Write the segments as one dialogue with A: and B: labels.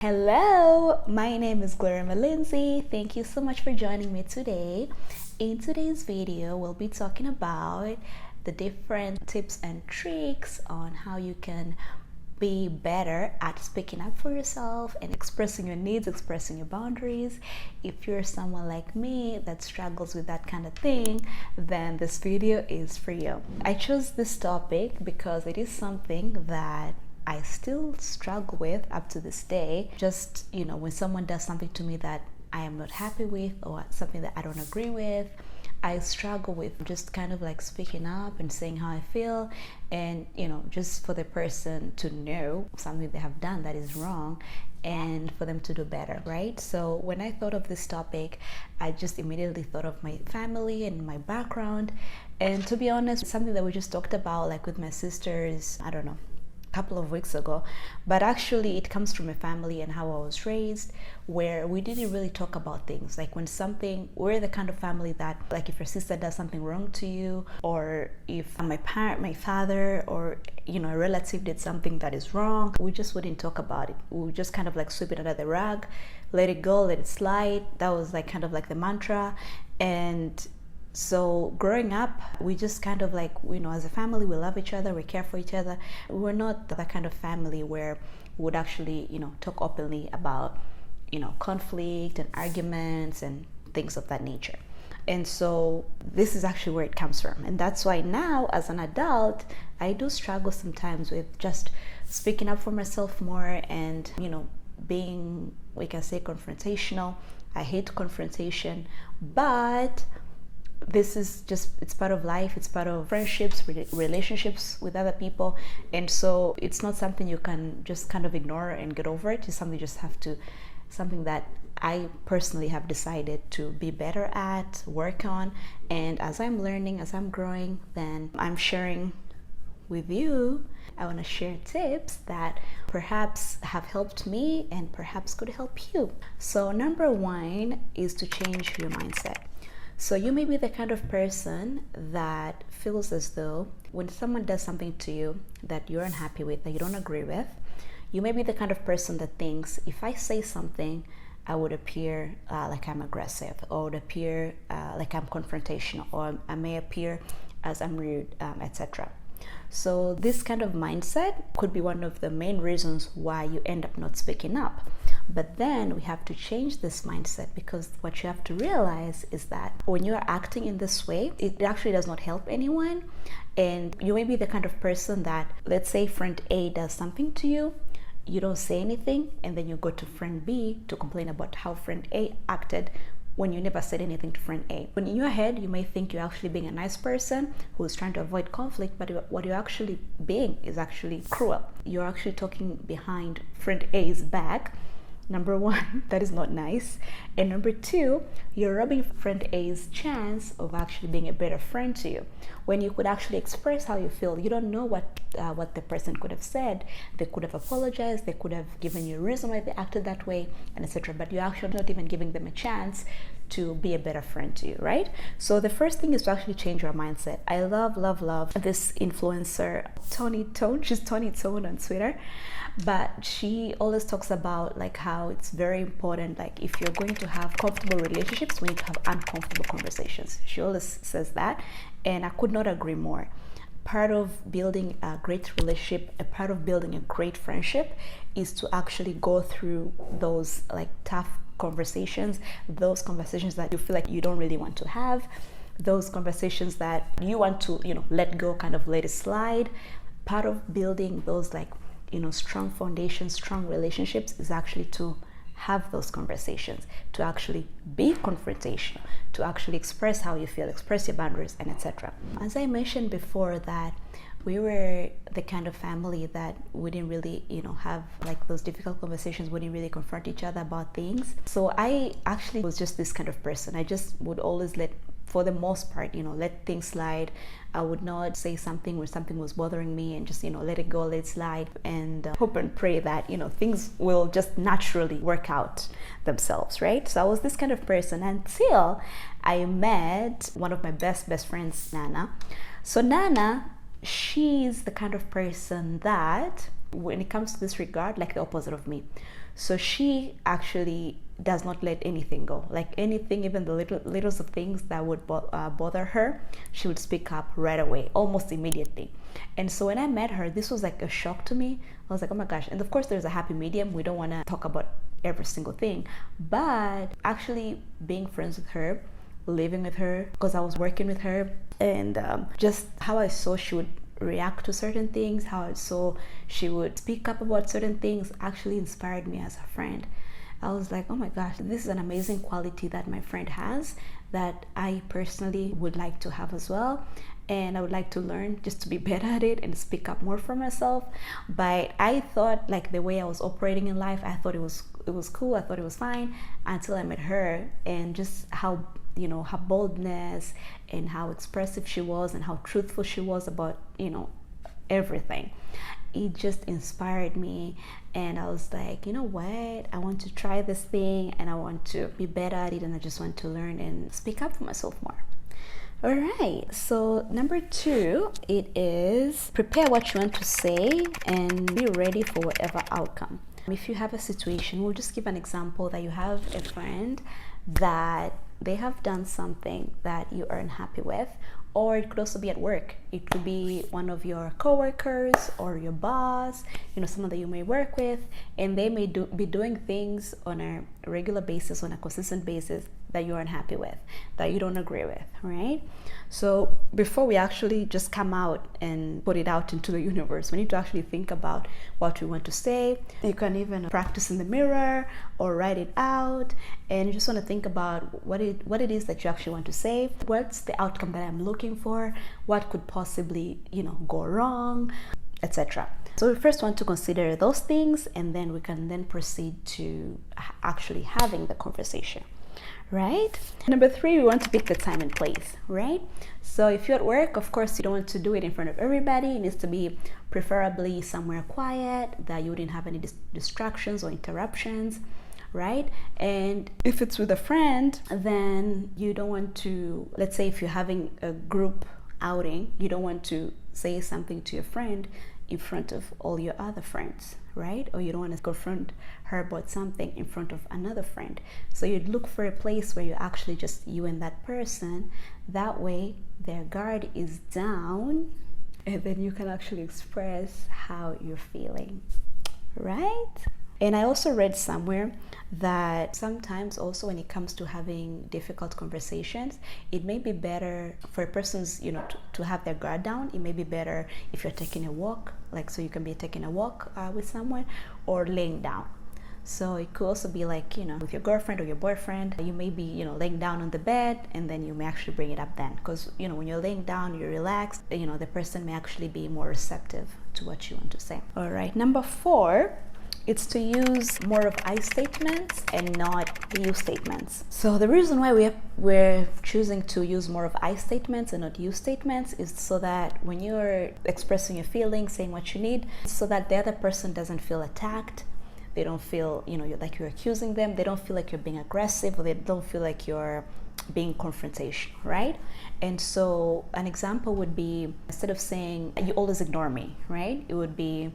A: Hello, my name is Gloria Lindsay. Thank you so much for joining me today. In today's video, we'll be talking about the different tips and tricks on how you can be better at speaking up for yourself and expressing your needs, expressing your boundaries. If you're someone like me that struggles with that kind of thing, then this video is for you. I chose this topic because it is something that I still struggle with up to this day. Just, when someone does something to me that I am not happy with or something that I don't agree with, I struggle with just kind of like speaking up and saying how I feel, and just for the person to know something they have done that is wrong and for them to do better, right? So when I thought of this topic, I just immediately thought of my family and my background. And to be honest, something that we just talked about, like with my sisters, I don't know, couple of weeks ago, but actually it comes from a family and how I was raised, where we didn't really talk about things like we're the kind of family that, like, if your sister does something wrong to you, or if my father, or a relative did something that is wrong, we just wouldn't talk about it. We would just kind of like sweep it under the rug, let it go, let it slide. That was like kind of like the mantra. And so growing up, we just kind of like, as a family, we love each other, we care for each other. We're not that kind of family where we would actually, talk openly about, conflict and arguments and things of that nature. And so this is actually where it comes from. And that's why now, as an adult, I do struggle sometimes with just speaking up for myself more and, being, we can say, confrontational. I hate confrontation, but this is just, it's part of life, it's part of friendships, relationships with other people. And so it's not something you can just kind of ignore and get over it. It's something you just have to, something that I personally have decided to be better at, work on. And as I'm learning, as I'm growing, then I'm sharing with you. I want to share tips that perhaps have helped me and perhaps could help you. So number one is to change your mindset. So you may be the kind of person that feels as though when someone does something to you that you're unhappy with, that you don't agree with, you may be the kind of person that thinks, if I say something, I would appear like I'm aggressive, or would appear like I'm confrontational, or I may appear as I'm rude, etc. So this kind of mindset could be one of the main reasons why you end up not speaking up. But then we have to change this mindset, because what you have to realize is that when you are acting in this way, it actually does not help anyone. And you may be the kind of person that, let's say friend A does something to you, you don't say anything, and then you go to friend B to complain about how friend A acted when you never said anything to friend A. When in your head, you may think you're actually being a nice person who's trying to avoid conflict, but what you're actually being is actually cruel. You're actually talking behind friend A's back. Number one, that is not nice. And number two, you're robbing friend A's chance of actually being a better friend to you. When you could actually express how you feel, you don't know what the person could have said. They could have apologized, they could have given you a reason why they acted that way, and etc. But you're actually not even giving them a chance to be a better friend to you, right? So the first thing is to actually change your mindset. I love this influencer, Tony Tone. She's Tony Tone on Twitter. But she always talks about like how it's very important, like if you're going to have comfortable relationships, we need to have uncomfortable conversations. She always says that, and I could not agree more. Part of building a great relationship, a part of building a great friendship, is to actually go through those like tough conversations, those conversations that you feel like you don't really want to have, those conversations that you want to, let go, kind of let it slide. Part of building those like, strong foundations, strong relationships, is actually to have those conversations, to actually be confrontational, to actually express how you feel, express your boundaries, and etc. As I mentioned before, that we were the kind of family that wouldn't really, have like those difficult conversations, wouldn't really confront each other about things. So I actually was just this kind of person. I just would always for the most part, let things slide. I would not say something when something was bothering me and just, let it go, let it slide, and hope and pray that, things will just naturally work out themselves, right? So I was this kind of person until I met one of my best friends, Nana. So Nana, she's the kind of person that, when it comes to this regard, like the opposite of me. So she actually does not let anything go. Like anything, even the little of things that would bother her, she would speak up right away, almost immediately. And so when I met her, this was like a shock to me. I was like, oh my gosh. And of course, there's a happy medium. We don't want to talk about every single thing, but actually being friends with her, living with her, because I was working with her, and just how I saw she would react to certain things, how I saw she would speak up about certain things, actually inspired me as a friend. I was like, oh my gosh, this is an amazing quality that my friend has that I personally would like to have as well. And I would like to learn just to be better at it and speak up more for myself. But I thought, like, the way I was operating in life, I thought it was cool, I thought it was fine, until I met her, and just how, you know, her boldness and how expressive she was and how truthful she was about, you know, everything. It just inspired me, and I was like, you know what, I want to try this thing and I want to be better at it, and I just want to learn and speak up for myself more. All right, so number 2, it is prepare what you want to say and be ready for whatever outcome. If you have a situation, we'll just give an example that you have a friend that they have done something that you are unhappy with, or it could also be at work. It could be one of your coworkers or your boss, you know, someone that you may work with, and they may be doing things on a regular basis, on a consistent basis, that you're unhappy with, that you don't agree with, right? So before we actually just come out and put it out into the universe, we need to actually think about what we want to say. You can even practice in the mirror or write it out, and you just want to think about what it is that you actually want to say. What's the outcome that I'm looking for? What could possibly, you know, go wrong, etc. So we first want to consider those things, and then we can then proceed to actually having the conversation. Right? Number 3, we want to pick the time and place, right? So if you're at work, of course, you don't want to do it in front of everybody. It needs to be preferably somewhere quiet, that you wouldn't have any distractions or interruptions, right? And if it's with a friend, then you don't want to, let's say if you're having a group outing, you don't want to say something to your friend in front of all your other friends, right? Or you don't want to confront her about something in front of another friend. So you'd look for a place where you're actually just you and that person. That way their guard is down, and then you can actually express how you're feeling, right? And I also read somewhere that sometimes also when it comes to having difficult conversations, it may be better for persons, you know, to have their guard down. It may be better if you're taking a walk, like, so you can be taking a walk with someone, or laying down. So it could also be like, you know, with your girlfriend or your boyfriend, you may be, you know, laying down on the bed, and then you may actually bring it up then. Because, you know, when you're laying down, you're relaxed, you know, the person may actually be more receptive to what you want to say. All right, number 4, it's to use more of I statements and not you statements. So the reason why we're choosing to use more of I statements and not you statements is so that when you're expressing your feelings, saying what you need, so that the other person doesn't feel attacked. They don't feel, you know, like you're accusing them. They don't feel like you're being aggressive, or they don't feel like you're being confrontation, right? And so an example would be, instead of saying, you always ignore me, right? It would be,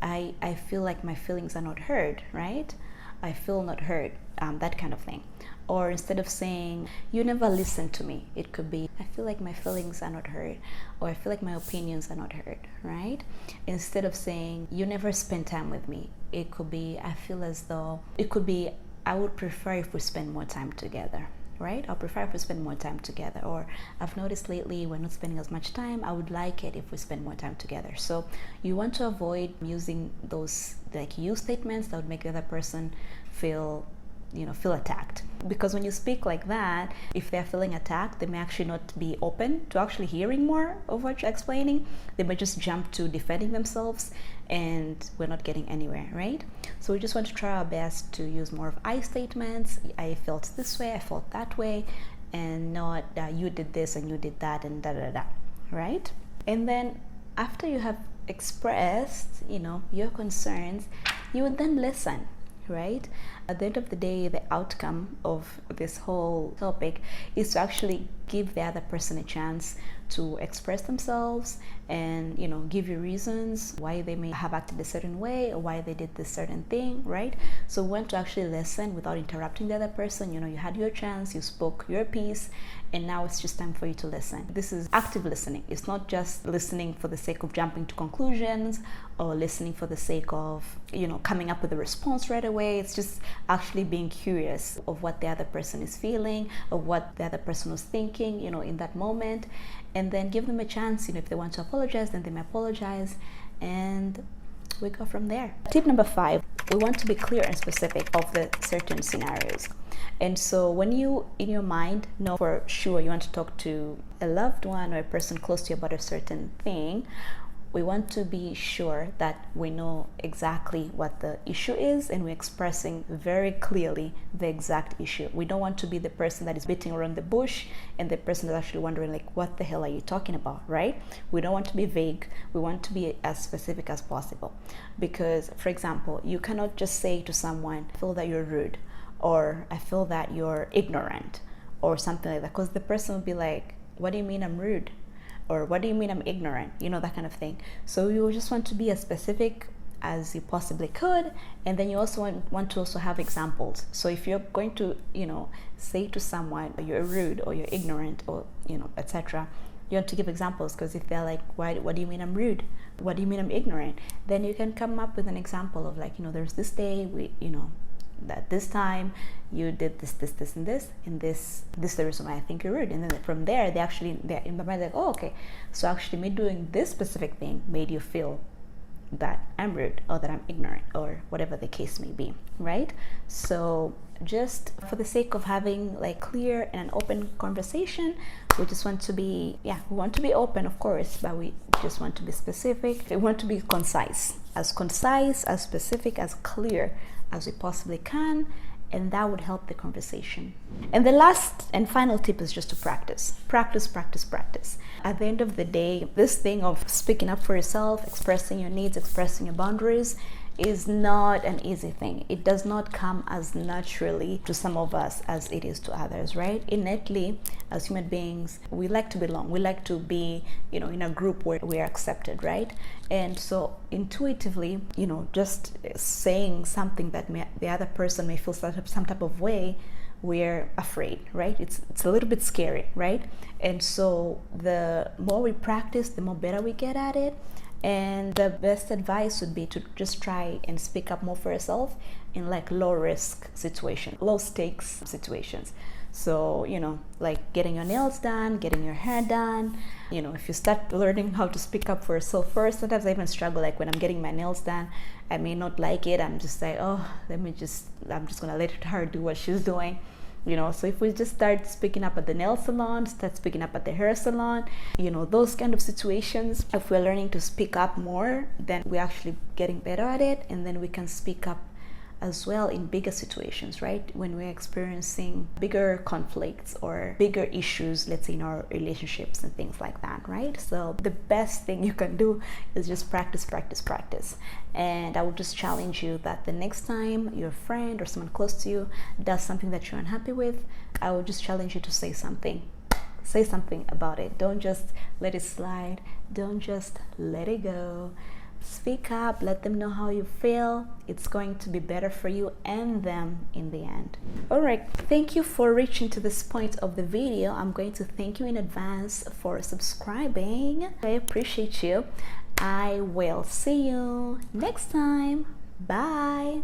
A: I feel like my feelings are not heard, right? I feel not heard, that kind of thing. Or instead of saying, you never listen to me, it could be, I feel like my feelings are not heard, or I feel like my opinions are not heard, right? Instead of saying, you never spend time with me, it could be, I feel as though, it could be, I would prefer if we spend more time together, right? I'll prefer if we spend more time together. Or I've noticed lately we're not spending as much time. I would like it if we spend more time together. So you want to avoid using those like you statements that would make the other person feel, you know, feel attacked. Because when you speak like that, if they're feeling attacked, they may actually not be open to actually hearing more of what you're explaining. They may just jump to defending themselves, and we're not getting anywhere, right? So we just want to try our best to use more of I statements. I felt this way, I felt that way, and not you did this and you did that and da da da, right? And then after you have expressed, you know, your concerns, you would then listen, right? At the end of the day, the outcome of this whole topic is to actually give the other person a chance to express themselves and, you know, give you reasons why they may have acted a certain way or why they did this certain thing, right? So we want to actually listen without interrupting the other person. You know, you had your chance, you spoke your piece, and now it's just time for you to listen. This is active listening. It's not just listening for the sake of jumping to conclusions or listening for the sake of, you know, coming up with a response right away. It's just actually being curious of what the other person is feeling, of what the other person was thinking, you know, in that moment, and then give them a chance. You know, if they want to apologize, then they may apologize, and we go from there. Tip number 5, we want to be clear and specific of the certain scenarios. And so when you, in your mind, know for sure you want to talk to a loved one or a person close to you about a certain thing, we want to be sure that we know exactly what the issue is and we're expressing very clearly the exact issue. We don't want to be the person that is beating around the bush and the person that's actually wondering, like, what the hell are you talking about, right? We don't want to be vague. We want to be as specific as possible. Because, for example, you cannot just say to someone, I feel that you're rude, or I feel that you're ignorant, or something like that, because the person will be like, what do you mean I'm rude? Or what do you mean I'm ignorant? You know, that kind of thing. So you just want to be as specific as you possibly could, and then you also want to also have examples. So if you're going to, you know, say to someone you're rude or you're ignorant or, you know, etc., you want to give examples, because if they're like, what do you mean I'm rude? What do you mean I'm ignorant? Then you can come up with an example of, like, you know, there's this day, we, you know, that this time you did this, and this, and this is the reason why I think you're rude. And then from there, they're in my mind, like, oh, okay, so actually me doing this specific thing made you feel that I'm rude or that I'm ignorant or whatever the case may be, right? So just for the sake of having like clear and an open conversation, we just want to be, we want to be open, of course, but we just want to be specific. We want to be concise, as specific, as clear as we possibly can, and that would help the conversation. And the last and final tip is just to practice. At the end of the day, this thing of speaking up for yourself, expressing your needs, expressing your boundaries, is not an easy thing. It does not come as naturally to some of us as it is to others, right? Innately, as human beings, we like to belong. We like to be, you know, in a group where we are accepted, right? And so intuitively, you know, just saying something that the other person may feel some type of way, we're afraid, right? It's a little bit scary, right? And so the more we practice, the more better we get at it. And the best advice would be to just try and speak up more for yourself in like low risk situations, low stakes situations. So, you know, like getting your nails done, getting your hair done. You know, if you start learning how to speak up for yourself first, sometimes I even struggle, like when I'm getting my nails done, I may not like it. I'm just like, oh, I'm just gonna let her do what she's doing. You know, so if we just start speaking up at the nail salon, start speaking up at the hair salon, you know, those kind of situations, if we're learning to speak up more, then we're actually getting better at it, and then we can speak up as well in bigger situations, right? When we're experiencing bigger conflicts or bigger issues, let's say in our relationships and things like that, right? So the best thing you can do is just practice. And I would just challenge you that the next time your friend or someone close to you does something that you're unhappy with, I would just challenge you to say something. Say something about it. Don't just let it slide. Don't just let it go. Speak up, let them know how you feel. It's going to be better for you and them in the end. All right, thank you for reaching to this point of the video. I'm going to thank you in advance for subscribing. I appreciate you. I will see you next time. Bye.